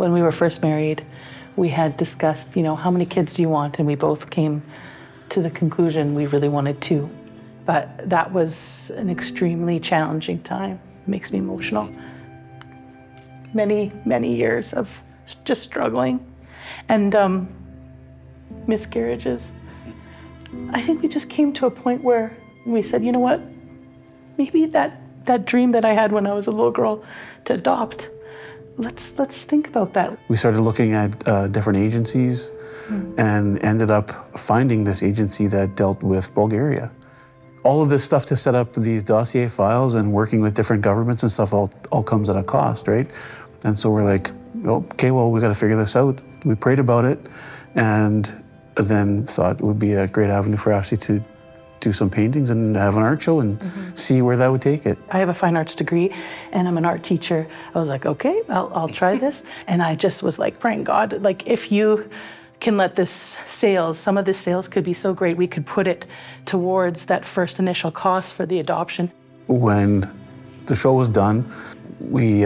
When we were first married, we had discussed, how many kids do you want? And we both came to the conclusion we really wanted 2. But that was an extremely challenging time. It makes me emotional. Many, many years of just struggling and miscarriages. I think we just came to a point where we said, you know what? Maybe that dream that I had when I was a little girl to adopt, let's think about that. We started looking at different agencies and ended up finding this agency that dealt with Bulgaria. All of this stuff to set up these dossier files and working with different governments and stuff all comes at a cost, right? And so we're like, okay, well, we got to figure this out. We prayed about it and then thought it would be a great avenue for Ashleigh to do some paintings and have an art show and see where that would take it. I have a fine arts degree and I'm an art teacher. I was like, okay, I'll try this. And I just was like praying, God, like if you can let some of this sales could be so great, we could put it towards that first initial cost for the adoption. When the show was done, we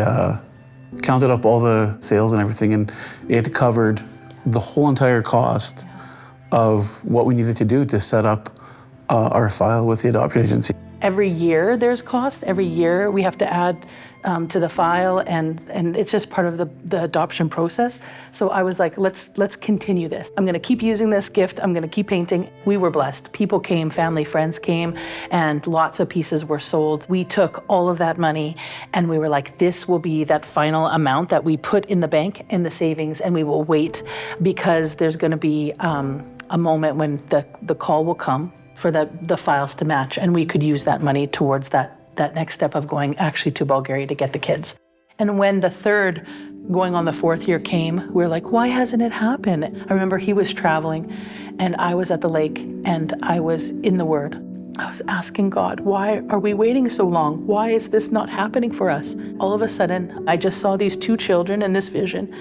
counted up all the sales and everything, and it covered the whole entire cost of what we needed to do to set up our file with the adoption agency. Every year there's cost. Every year we have to add to the file, and it's just part of the adoption process. So I was like, let's continue this. I'm gonna keep using this gift. I'm gonna keep painting. We were blessed. People came, family, friends came, and lots of pieces were sold. We took all of that money and we were like, this will be that final amount that we put in the bank, in the savings, and we will wait because there's gonna be a moment when the call will come for the files to match, and we could use that money towards that next step of going actually to Bulgaria to get the kids. And when the third, going on the 4th year came, we were like, why hasn't it happened? I remember he was traveling and I was at the lake and I was in the Word. I was asking God, why are we waiting so long? Why is this not happening for us? All of a sudden, I just saw these 2 children in this vision,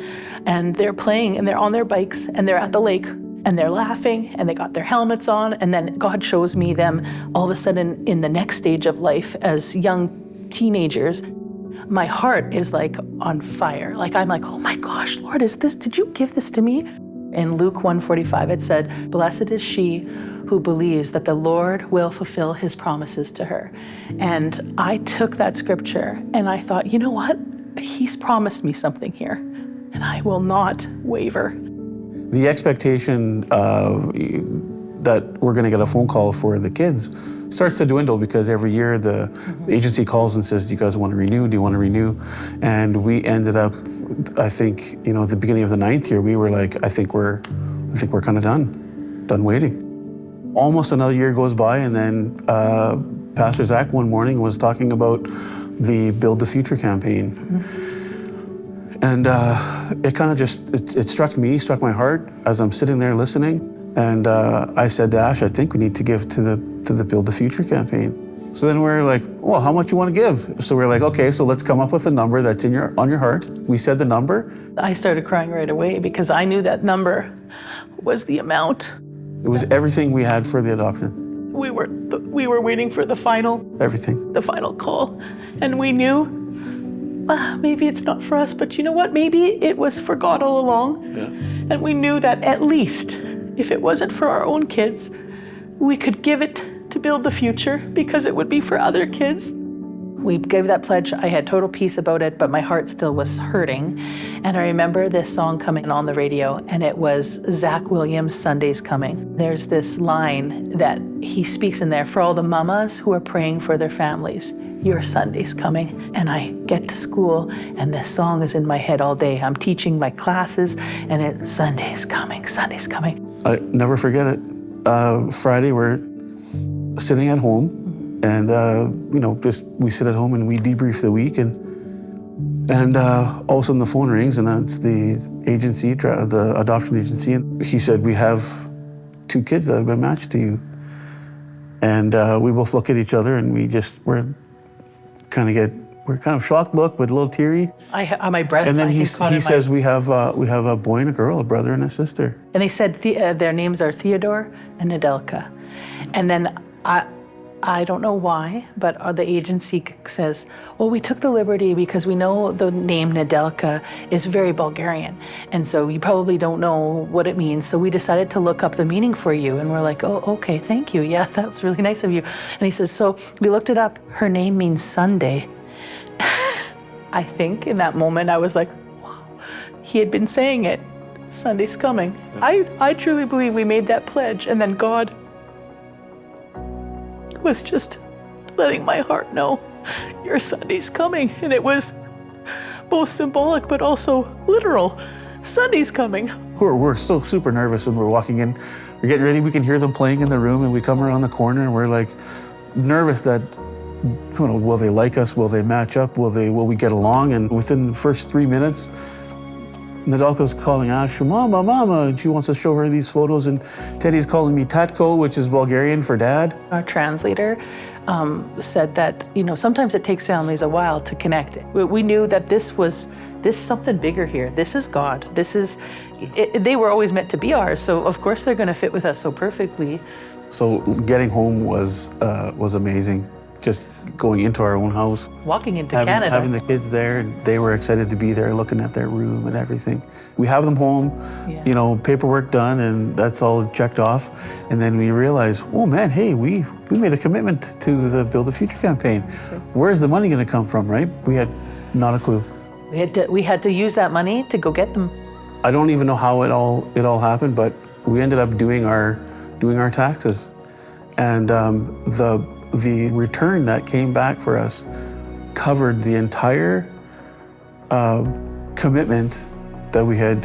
and they're playing and they're on their bikes and they're at the lake and they're laughing and they got their helmets on, and then God shows me them all of a sudden in the next stage of life as young teenagers. My heart is like on fire. Like I'm like, oh my gosh, Lord, did you give this to me? In Luke 1:45, it said, blessed is she who believes that the Lord will fulfill his promises to her. And I took that scripture and I thought, you know what? He's promised me something here and I will not waver. The expectation that we're going to get a phone call for the kids starts to dwindle because every year the agency calls and says, do you guys want to renew? Do you want to renew? And we ended up, I think, at the beginning of the 9th year, we were like, I think we're kind of done waiting. Almost another year goes by, and then Pastor Zach one morning was talking about the Build the Future campaign. And it kind of it struck my heart as I'm sitting there listening. And I said to Ash, I think we need to give to the Build the Future campaign. So then we're like, well, how much you want to give? So we're like, okay, so let's come up with a number that's on your heart. We said the number. I started crying right away because I knew that number was the amount. It was everything we had for the adoption. We were waiting for the final call, and we knew maybe it's not for us, but you know what? Maybe it was for God all along. Yeah. And we knew that at least if it wasn't for our own kids, we could give it to Build the Future because it would be for other kids. We gave that pledge. I had total peace about it, but my heart still was hurting. And I remember this song coming on the radio, and it was Zach Williams' Sunday's Coming. There's this line that he speaks in there, for all the mamas who are praying for their families, your Sunday's coming. And I get to school and this song is in my head all day. I'm teaching my classes and Sunday's coming, Sunday's coming. I never forget it. Friday, we're sitting at home and, we sit at home and we debrief the week and all of a sudden the phone rings and it's the agency, the adoption agency. And he said, we have 2 kids that have been matched to you. And we both look at each other and we're kind of shocked look, but a little teary. My breath. And then he says, we have a boy and a girl, a brother and a sister. And they said their names are Theodore and Nedelka. And then I don't know why, but the agency says, well, we took the liberty because we know the name Nedelka is very Bulgarian. And so you probably don't know what it means. So we decided to look up the meaning for you. And we're like, oh, okay, thank you. Yeah, that was really nice of you. And he says, so we looked it up. Her name means Sunday. I think in that moment I was like, wow, he had been saying it. Sunday's coming. I truly believe we made that pledge, and then God was just letting my heart know your Sunday's coming. And it was both symbolic but also literal. Sunday's coming. We're so super nervous when we're walking in. We're getting ready. We can hear them playing in the room, and we come around the corner and we're like nervous that, you know, will they like us? Will they match up? Will we get along? And within the first 3 minutes, Nedelka's calling Ash, Mama, Mama, and she wants to show her these photos, and Teddy's calling me Tatko, which is Bulgarian for dad. Our translator said that, you know, sometimes it takes families a while to connect. We knew that this something bigger here. This is God. They were always meant to be ours, so of course they're going to fit with us so perfectly. So getting home was amazing. Just going into our own house. Walking into Canada. Having the kids there, and they were excited to be there, looking at their room and everything. We have them home, you know, paperwork done, and that's all checked off. And then we realized, oh man, hey, we made a commitment to the Build the Future campaign. Right. Where's the money going to come from, right? We had not a clue. We had to use that money to go get them. I don't even know how it all happened, but we ended up doing our taxes, and the return that came back for us covered the entire commitment that we had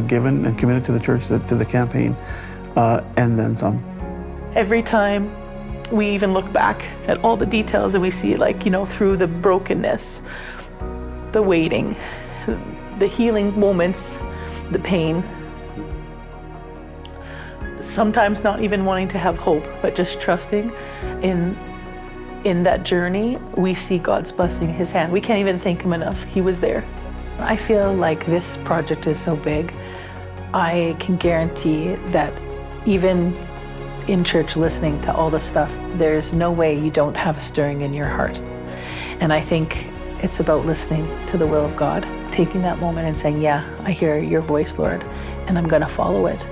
given and committed to the church, to the campaign, and then some. Every time we even look back at all the details and we see, like, you know, through the brokenness, the waiting, the healing moments, the pain, sometimes not even wanting to have hope, but just trusting in that journey, we see God's blessing, His hand. We can't even thank Him enough. He was there. I feel like this project is so big, I can guarantee that even in church listening to all the stuff, there's no way you don't have a stirring in your heart. And I think it's about listening to the will of God, taking that moment and saying, yeah, I hear your voice, Lord, and I'm going to follow it.